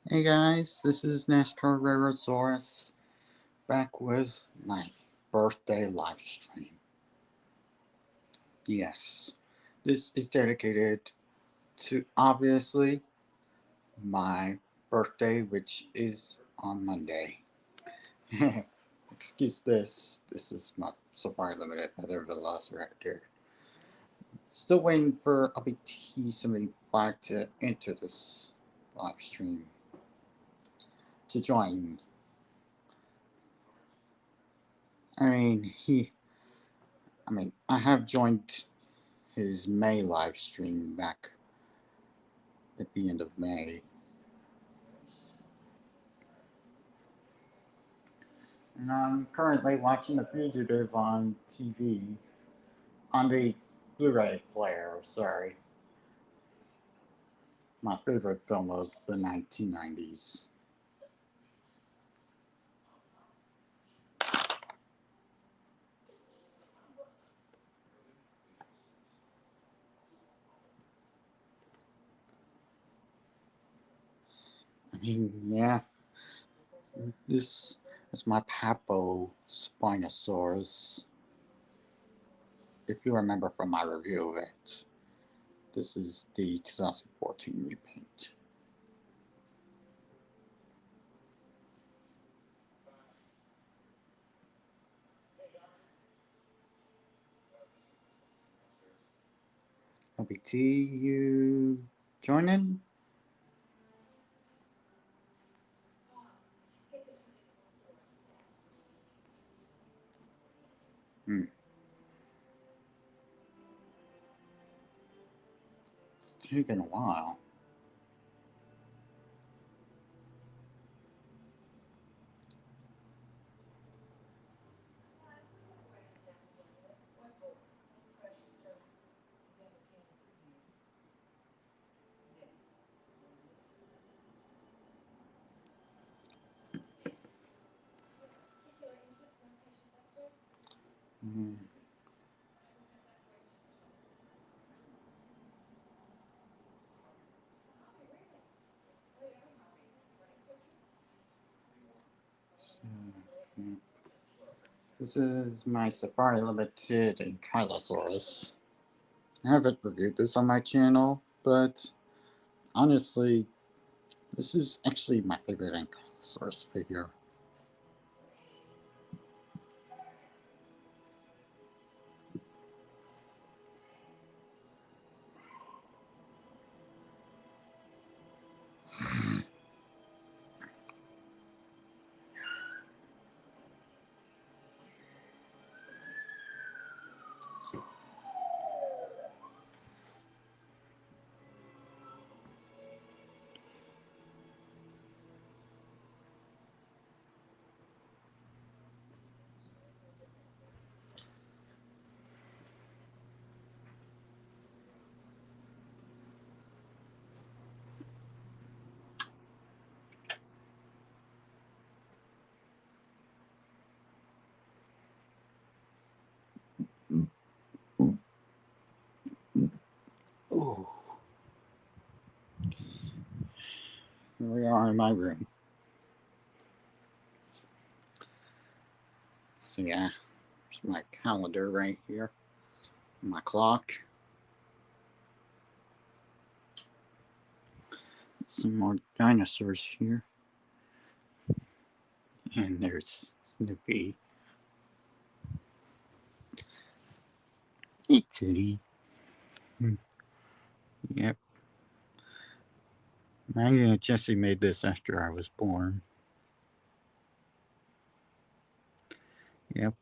Hey guys, this is NASCAR Rarosaurus back with my birthday live stream. Yes, this is dedicated to obviously my birthday, which is on Monday. Excuse this. This is my Safari Limited other Velociraptor. Still waiting for LBT75 to enter this live stream to join. I mean, he. I have joined his May live stream back at the end of May. And I'm currently watching The Fugitive on TV, on the Blu ray player, sorry. My favorite film of the 1990s. Yeah, this is my Papo Spinosaurus. If you remember from my review of it, this is the 2014 repaint. LBT, you joining? Hmm, it's taken a while. Hmm. So, yeah. This is my Safari Limited Ankylosaurus. I haven't reviewed this on my channel, but honestly, this is actually my favorite Ankylosaurus figure. Ooh, here we are in my room. So yeah, there's my calendar right here, my clock. Some more dinosaurs here. And there's Snoopy. Italy. Yep. Maggie and Jesse made this after I was born. Yep.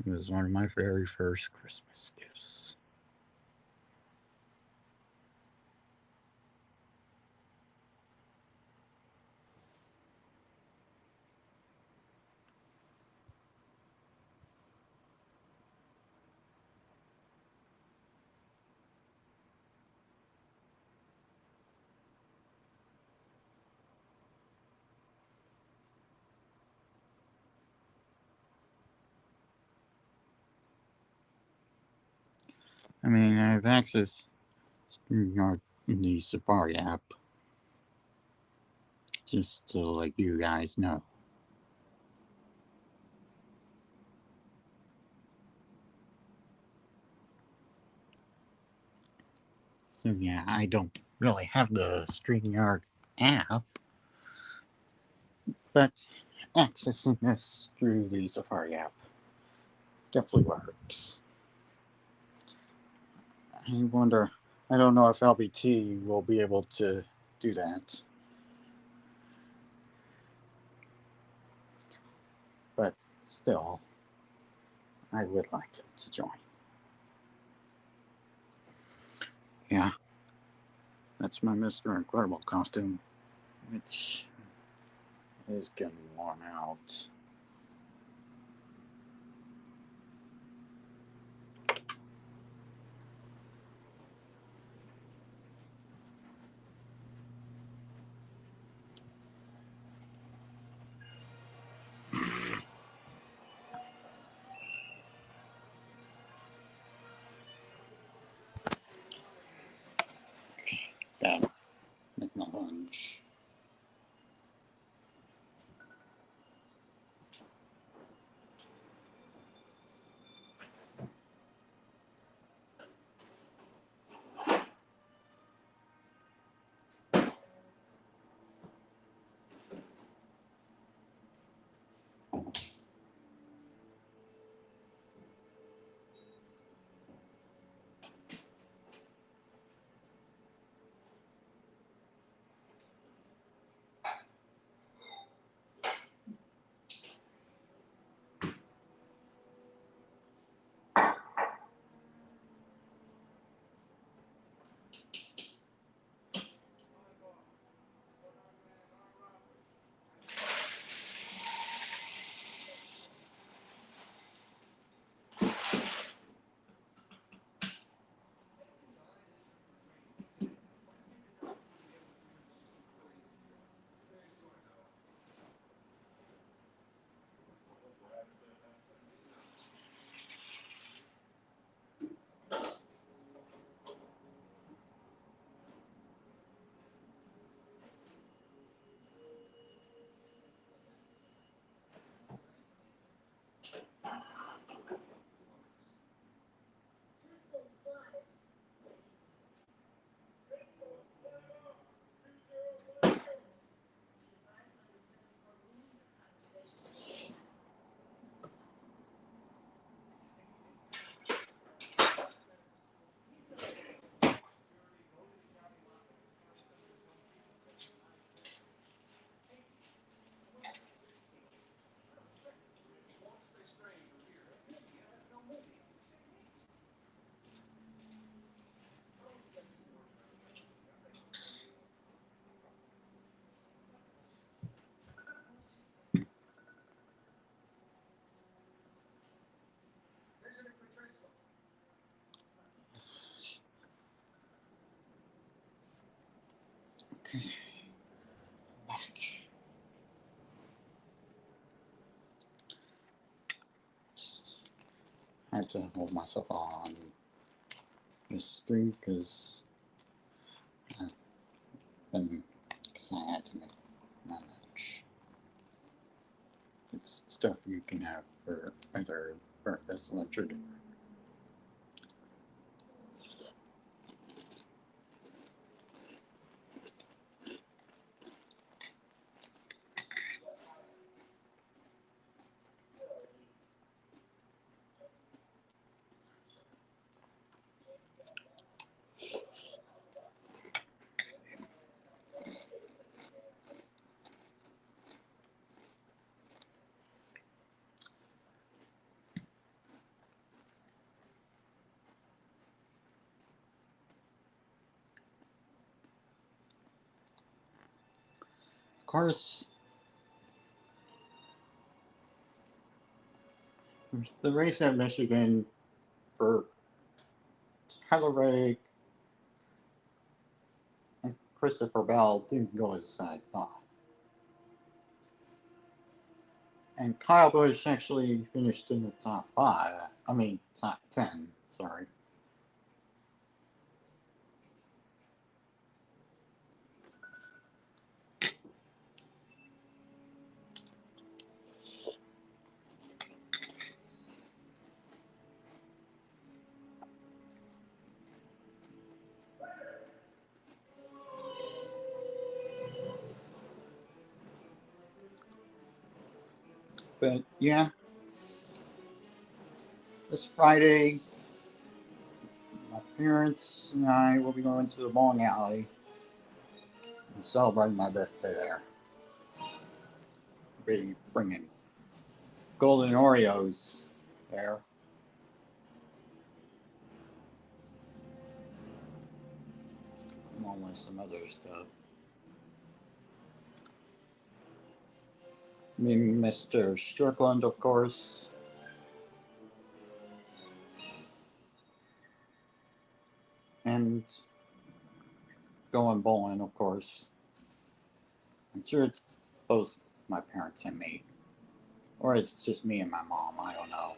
It was one of my very first Christmas gifts. I have access StreamYard in the Safari app, just to let you guys know. So yeah, I don't really have the StreamYard app, but accessing this through the Safari app definitely works. I wonder, I don't know if LBT will be able to do that, but still, I would like him to join. Yeah, that's my Mr. Incredible costume, which is getting worn out. Gotta make my lunch. Okay, back. Just had to hold myself on this stream because I had to make my lunch. It's stuff you can have for either breakfast, lunch, or dinner. Of course, the race at Michigan for Tyler Reddick and Christopher Bell didn't go as I thought. And Kyle Busch actually finished in the top 5. I mean, top 10, sorry. But yeah, this Friday, my parents and I will be going to the bowling alley and celebrating my birthday there. Be bringing golden Oreos there. Along with some other stuff. I mean, Mr. Strickland, of course. And going bowling, of course. I'm sure it's both my parents and me. Or it's just me and my mom, I don't know.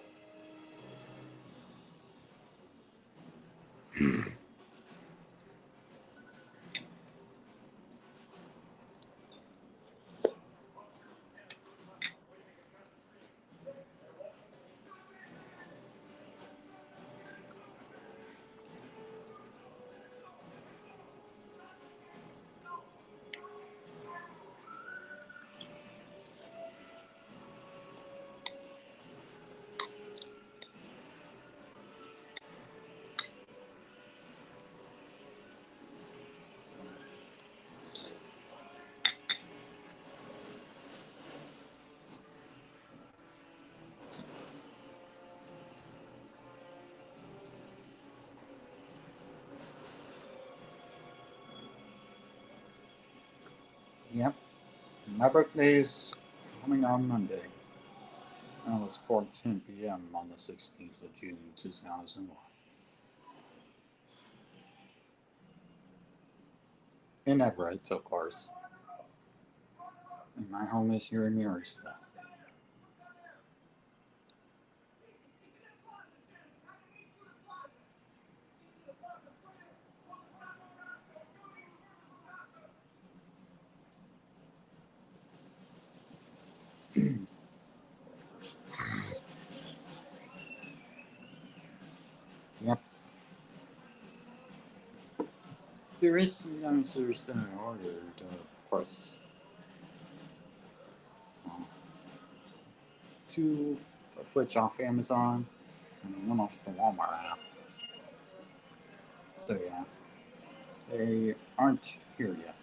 Yep, my birthday is coming on Monday. Oh, it's 4:10 p.m. on the 16th of June, 2001. In Everett, of course. And my home is here in Marysville. Yep, there is some youngsters that I ordered, of course. Uh, two of which off Amazon, and one off the Walmart app. So yeah, they aren't here yet.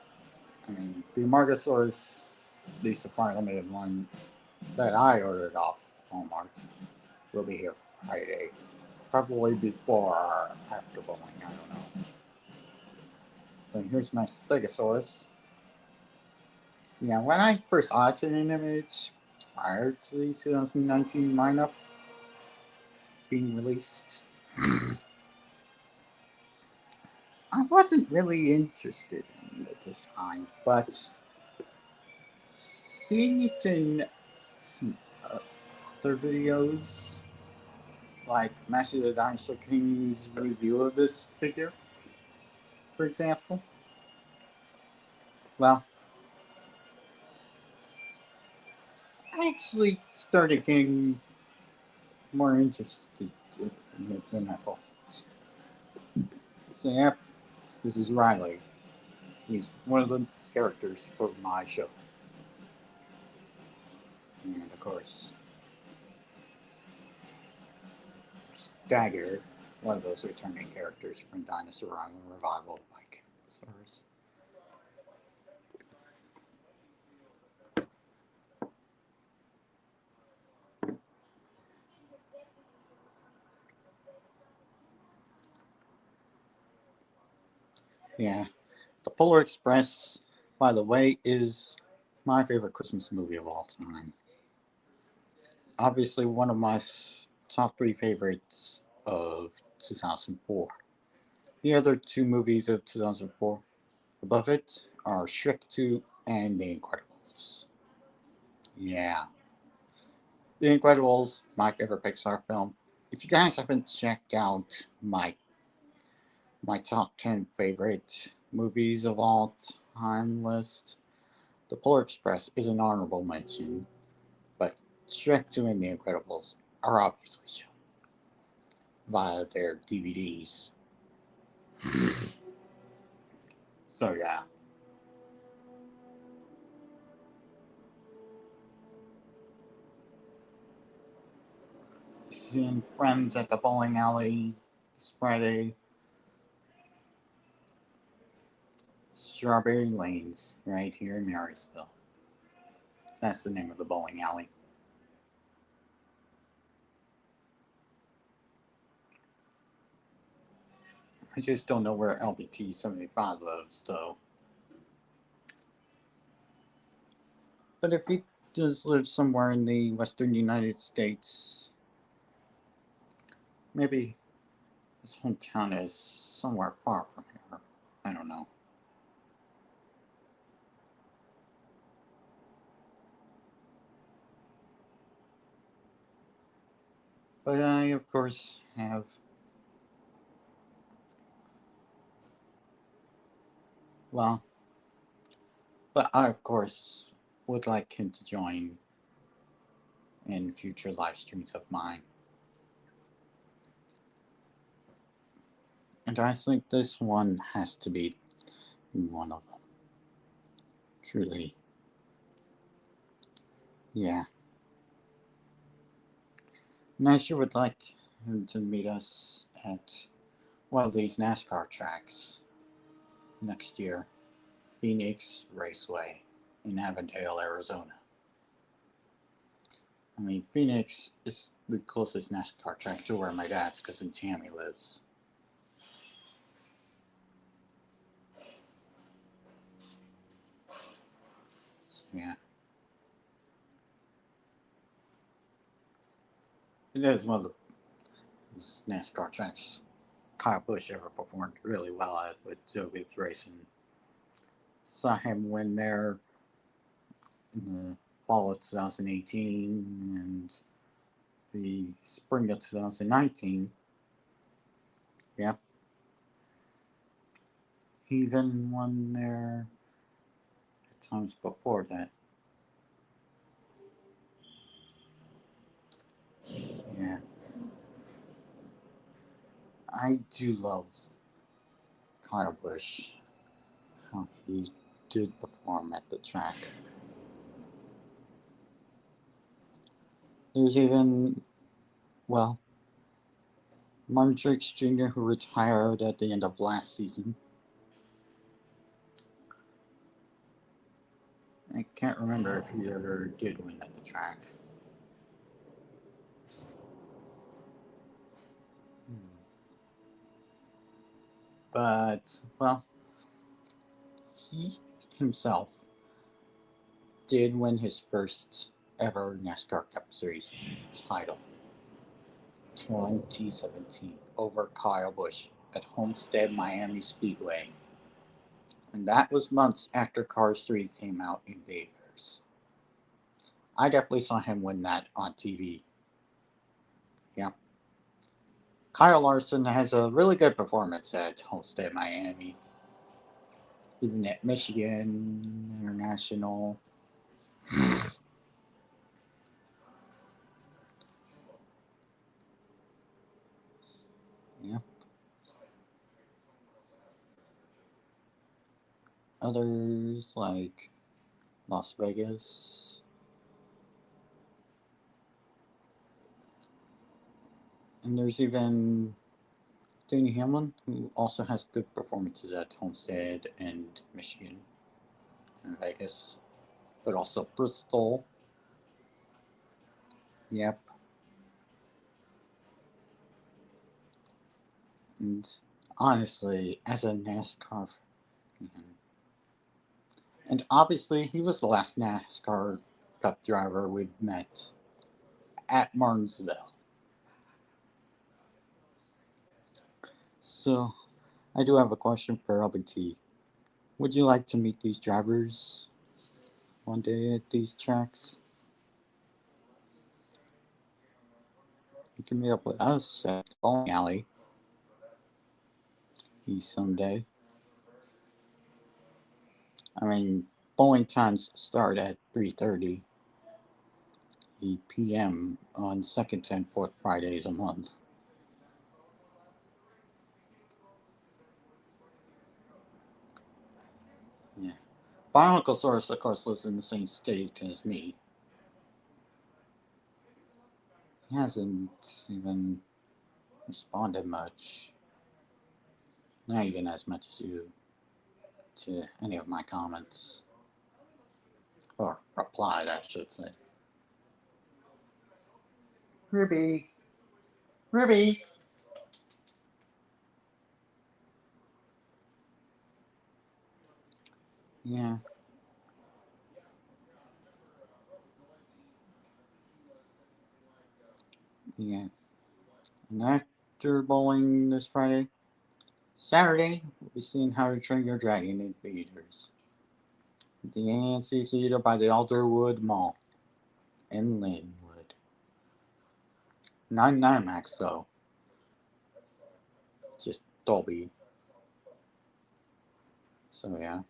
I mean, the Margosaurus, the supply limited one that I ordered off Walmart, will be here Friday. Probably before or after bowling, I don't know. But here's my Stegosaurus. Yeah, when I first saw it in an image prior to the 2019 lineup being released, I wasn't really interested in the design, but seeing it in some other videos, like Master of the Dinosaur King's review of this figure, for example, well, I actually started getting more interested in it than I thought. So, yeah, this is Riley. He's one of the characters for my show. And of course, Stagger, one of those returning characters from Dinosaur Island Revival by Campus. Yeah, The Polar Express, by the way, is my favorite Christmas movie of all time. Obviously, one of my top three favorites of 2004. The other two movies of 2004 above it are Shrek 2 and The Incredibles. Yeah, The Incredibles, my favorite Pixar film. If you guys haven't checked out my top 10 favorite movies of all time list, The Polar Express is an honorable mention, but Shrek 2 and The Incredibles are obviously shown via their DVDs. So yeah. and friends at the bowling alley this Friday. Strawberry Lanes, right here in Marysville. That's the name of the bowling alley. I just don't know where LBT 75 lives, though. But if he does live somewhere in the western United States, maybe his hometown is somewhere far from here. I don't know. But I, of course, have. Well, but I, of course, would like him to join in future live streams of mine. And I think this one has to be one of them. Truly. Yeah. And I sure would like him to meet us at one of these NASCAR tracks next year. Phoenix Raceway in Avondale, Arizona. I mean, Phoenix is the closest NASCAR track to where my dad's cousin Tammy lives. So, yeah. It is one of the NASCAR tracks Kyle Busch ever performed really well at with Joe Gibbs Racing. Saw him win there in the fall of 2018 and the spring of 2019. Yep. He even won there at times before that. Yeah. I do love Kyle Busch, how he did perform at the track. There's even, well, Martin Truex Jr., who retired at the end of last season. I can't remember if he ever did win at the track. But, well, he himself did win his first ever NASCAR Cup Series title. 2017 over Kyle Busch at Homestead Miami Speedway. And that was months after Cars 3 came out in theaters. I definitely saw him win that on TV. Yeah. Kyle Larson has a really good performance at Homestead Miami. Even at Michigan International. Yeah. Others like Las Vegas. And there's even Danny Hamlin, who also has good performances at Homestead and Michigan and Vegas, but also Bristol. Yep. And honestly, as a NASCAR fan, and obviously he was the last NASCAR Cup driver we've met at Martinsville. So I do have a question for LBT. Would you like to meet these drivers one day at these tracks? You can meet up with us at the bowling alley someday. I mean, bowling times start at 3:30 p.m. on second and fourth Fridays a month. Yeah. Bioniclesaurus, of course, lives in the same state as me. He hasn't even responded much. Not even as much as you to any of my comments. Or replied, I should say. Ruby. Ruby. Yeah. Yeah. And after bowling this Friday, Saturday, we'll be seeing How to Train Your Dragon in theaters. The AMC Theater by the Alderwood Mall in Linwood. Not in IMAX though, just Dolby. So yeah.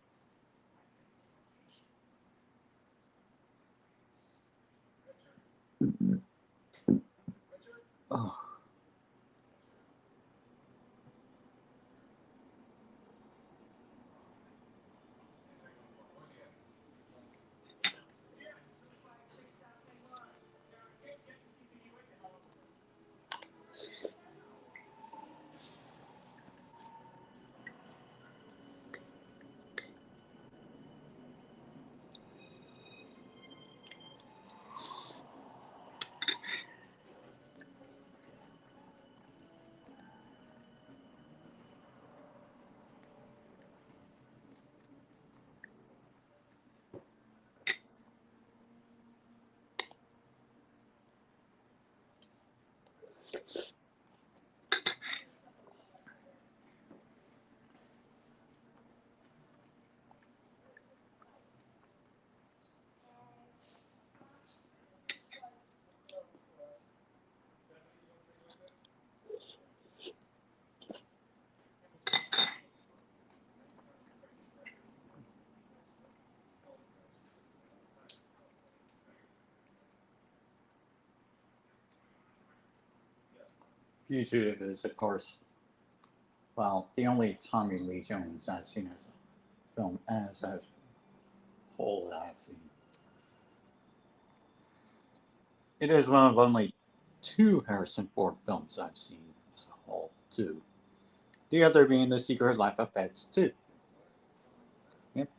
Oh, YouTube is, of course, well, the only Tommy Lee Jones I've seen as a film as a whole that I've seen. It is one of only two Harrison Ford films I've seen as a whole, too. The other being The Secret Life of Pets 2. Yep.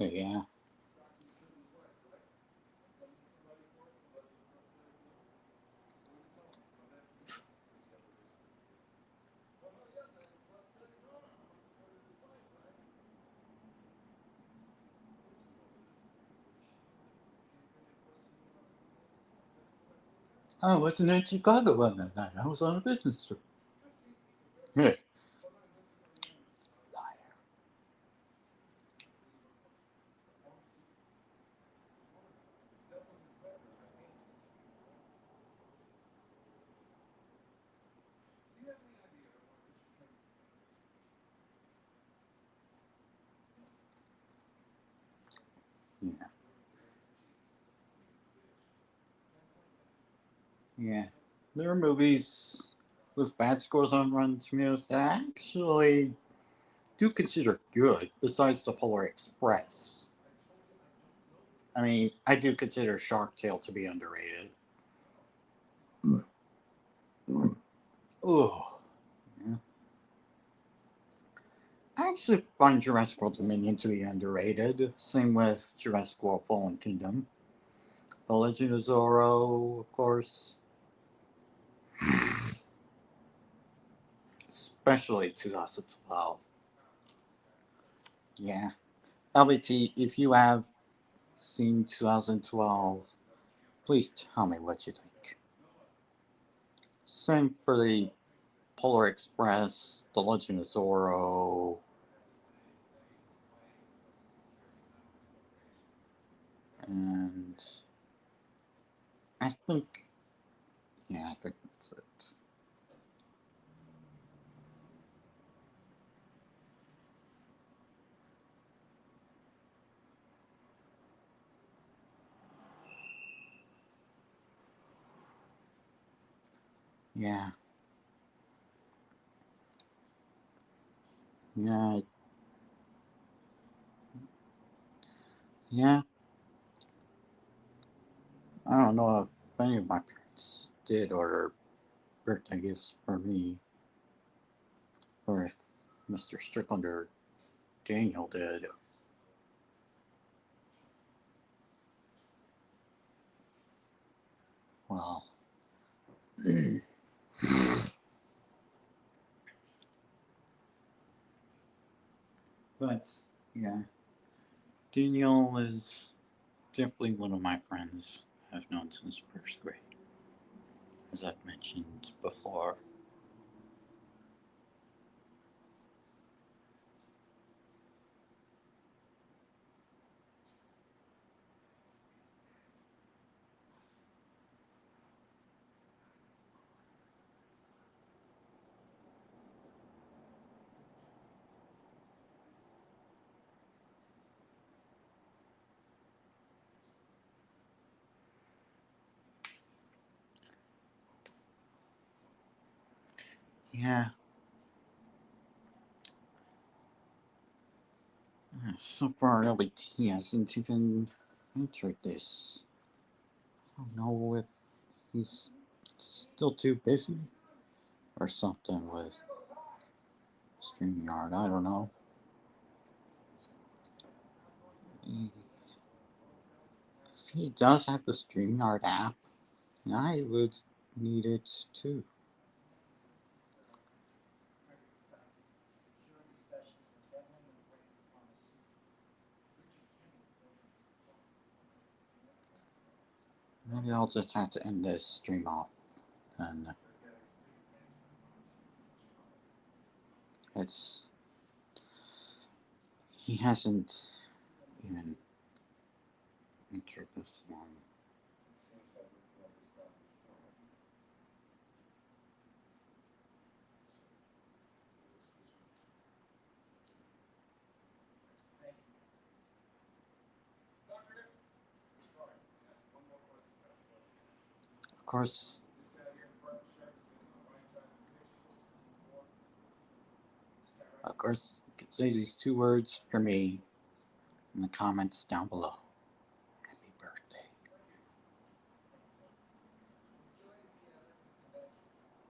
But yeah. I wasn't in Chicago one that night. I was on a business trip. Yeah. Yeah. Yeah. There are movies with bad scores on Rotten Tomatoes that I actually do consider good, besides The Polar Express. I mean, I do consider Shark Tale to be underrated. Oh, yeah. I actually find Jurassic World Dominion to be underrated. Same with Jurassic World Fallen Kingdom. The Legend of Zorro, of course. Especially 2012. Yeah. LBT, if you have seen 2012, please tell me what you think. Same for the Polar Express, The Legend of Zorro, and I think, yeah, I think that's it. Yeah, yeah, yeah. I don't know if any of my parents did order birthday gifts for me, or if Mr. Strickland or Daniel did. Well, but yeah, Daniel is definitely one of my friends I've known since first grade, as I've mentioned before. Yeah, so far LBT hasn't even entered this. I don't know if he's still too busy or something with StreamYard. I don't know. If he does have the StreamYard app, I would need it too. Maybe I'll just have to end this stream off. And it's. He hasn't even entered this one. Of course, you can say these two words for me in the comments down below.